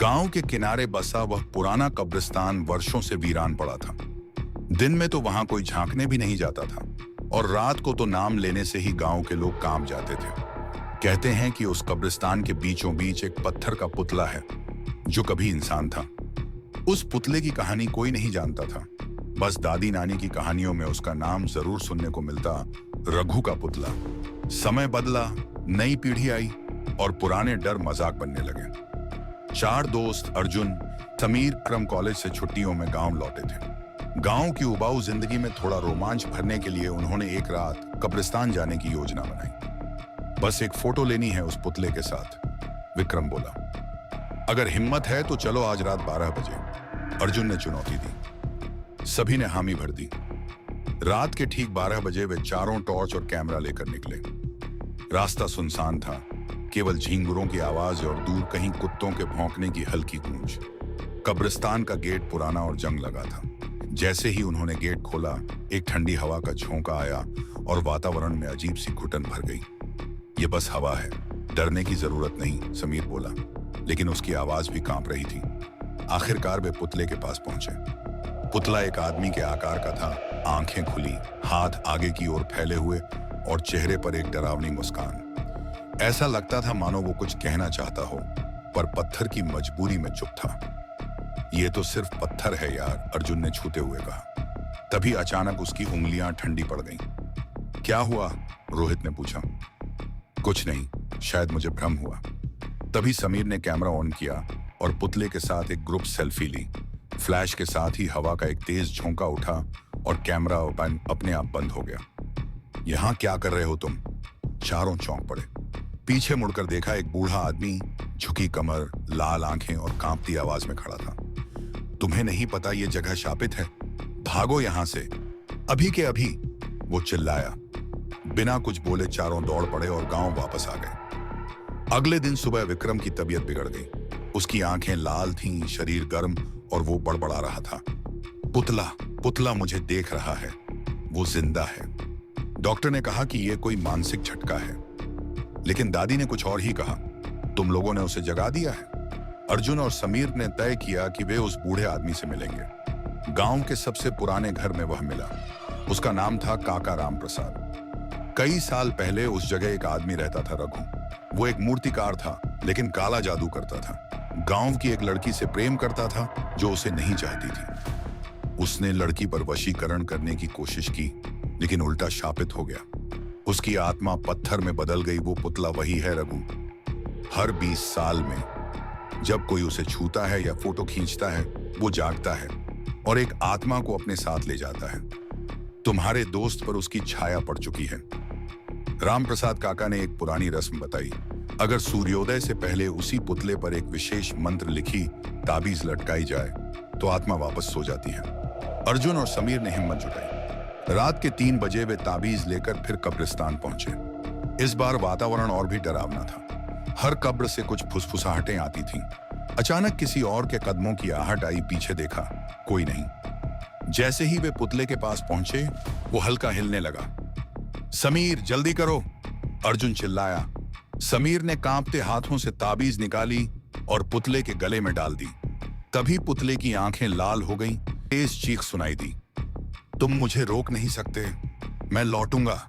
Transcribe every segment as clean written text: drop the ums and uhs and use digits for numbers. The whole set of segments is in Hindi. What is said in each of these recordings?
गांव के किनारे बसा वह पुराना कब्रिस्तान वर्षों से वीरान पड़ा था। दिन में तो वहां कोई झांकने भी नहीं जाता था और रात को तो नाम लेने से ही गांव के लोग कांप जाते थे। कहते हैं कि उस कब्रिस्तान के बीचों बीच एक पत्थर का पुतला है जो कभी इंसान था। उस पुतले की कहानी कोई नहीं जानता था, बस दादी नानी की कहानियों में उसका नाम जरूर सुनने को मिलता, रघु का पुतला। समय बदला, नई पीढ़ी आई और पुराने डर मजाक बनने लगे। चार दोस्त अर्जुन, समीर, विक्रम कॉलेज से छुट्टियों में गांव लौटे थे। गांव की उबाऊ जिंदगी में थोड़ा रोमांच भरने के लिए उन्होंने एक रात कब्रिस्तान जाने की योजना बनाई। बस एक फोटो लेनी है उस पुतले के साथ, विक्रम बोला। अगर हिम्मत है तो चलो आज रात 12 बजे, अर्जुन ने चुनौती दी। सभी ने हामी भर दी। रात के ठीक 12 बजे वे चारों टॉर्च और कैमरा लेकर निकले। रास्ता सुनसान था, केवल झींगुरों की आवाज और दूर कहीं कुत्तों के भौंकने की हल्की गूंज। कब्रिस्तान का गेट पुराना और जंग लगा था। जैसे ही उन्होंने गेट खोला, एक ठंडी हवा का झोंका आया और वातावरण में अजीब सी घुटन भर गई। ये बस हवा है, डरने की जरूरत नहीं, समीर बोला, लेकिन उसकी आवाज भी कांप रही थी। आखिरकार वे पुतले के पास पहुंचे। पुतला एक आदमी के आकार का था, आंखें खुली, हाथ आगे की ओर फैले हुए और चेहरे पर एक डरावनी मुस्कान। ऐसा लगता था मानो वो कुछ कहना चाहता हो, पर पत्थर की मजबूरी में चुप था। ये तो सिर्फ पत्थर है यार, अर्जुन ने छूते हुए कहा। तभी अचानक उसकी उंगलियां ठंडी पड़ गईं। क्या हुआ? रोहित ने पूछा। कुछ नहीं, शायद मुझे भ्रम हुआ। तभी समीर ने कैमरा ऑन किया और पुतले के साथ एक ग्रुप सेल्फी ली। फ्लैश के साथ ही हवा का एक तेज झोंका उठा और कैमरा अपने आप बंद हो गया। यहां क्या कर रहे हो तुम? चारों चौंक पड़े। पीछे मुड़कर देखा, एक बूढ़ा आदमी झुकी कमर, लाल आंखें और कांपती आवाज में खड़ा था। तुम्हें नहीं पता ये जगह शापित है? भागो यहां से, अभी के अभी, वो चिल्लाया। बिना कुछ बोले चारों दौड़ पड़े और गांव वापस आ गए। अगले दिन सुबह विक्रम की तबीयत बिगड़ गई। उसकी आंखें लाल थीं, शरीर गर्म और वो बड़बड़ा रहा था। पुतला पुतला मुझे देख रहा है, वो जिंदा है। डॉक्टर ने कहा कि यह कोई मानसिक झटका है, लेकिन दादी ने कुछ और ही कहा। तुम लोगों ने उसे जगा दिया है। अर्जुन और समीर ने तय किया कि वे उस बूढ़े आदमी से मिलेंगे। गांव के सबसे पुराने घर में वह मिला। उसका नाम था काका राम प्रसाद। कई साल पहले उस जगह एक आदमी रहता था, रघु। वो एक मूर्तिकार था, लेकिन काला जादू करता था। गांव की एक लड़की से प्रेम करता था जो उसे नहीं चाहती थी। उसने लड़की पर वशीकरण करने की कोशिश की, लेकिन उल्टा शापित हो गया। उसकी आत्मा पत्थर में बदल गई। वो पुतला वही है, रघु। हर 20 साल में जब कोई उसे छूता है या फोटो खींचता है, वो जागता है और एक आत्मा को अपने साथ ले जाता है। तुम्हारे दोस्त पर उसकी छाया पड़ चुकी है। राम प्रसाद काका ने एक पुरानी रस्म बताई। अगर सूर्योदय से पहले उसी पुतले पर एक विशेष मंत्र लिखी ताबीज लटकाई जाए तो आत्मा वापस सो जाती है। अर्जुन और समीर ने हिम्मत जुटाई। रात के 3 बजे वे ताबीज लेकर फिर कब्रिस्तान पहुंचे। इस बार वातावरण और भी डरावना था। हर कब्र से कुछ फुसफुसाहटें आती थीं। अचानक किसी और के कदमों की आहट आई। पीछे देखा, कोई नहीं। जैसे ही वे पुतले के पास पहुंचे, वो हल्का हिलने लगा। समीर, जल्दी करो, अर्जुन चिल्लाया। समीर ने कांपते हाथों से ताबीज निकाली और पुतले के गले में डाल दी। तभी पुतले की आंखें लाल हो गईं। तेज चीख सुनाई दी, तुम मुझे रोक नहीं सकते, मैं लौटूंगा।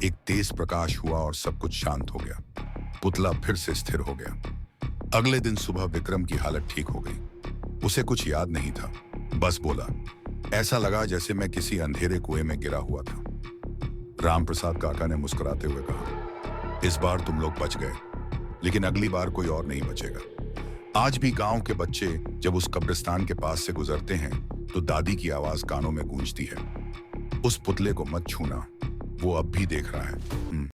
एक तेज प्रकाश हुआ और सब कुछ शांत हो गया। पुतला फिर से स्थिर हो गया। अगले दिन सुबह विक्रम की हालत ठीक हो गई। उसे कुछ याद नहीं था, बस बोला, ऐसा लगा जैसे मैं किसी अंधेरे कुएं में गिरा हुआ था। रामप्रसाद काका ने मुस्कुराते हुए कहा, इस बार तुम लोग बच गए, लेकिन अगली बार कोई और नहीं बचेगा। आज भी गांव के बच्चे जब उस कब्रिस्तान के पास से गुजरते हैं तो दादी की आवाज कानों में गूंजती है, उस पुतले को मत छूना, वो अब भी देख रहा है।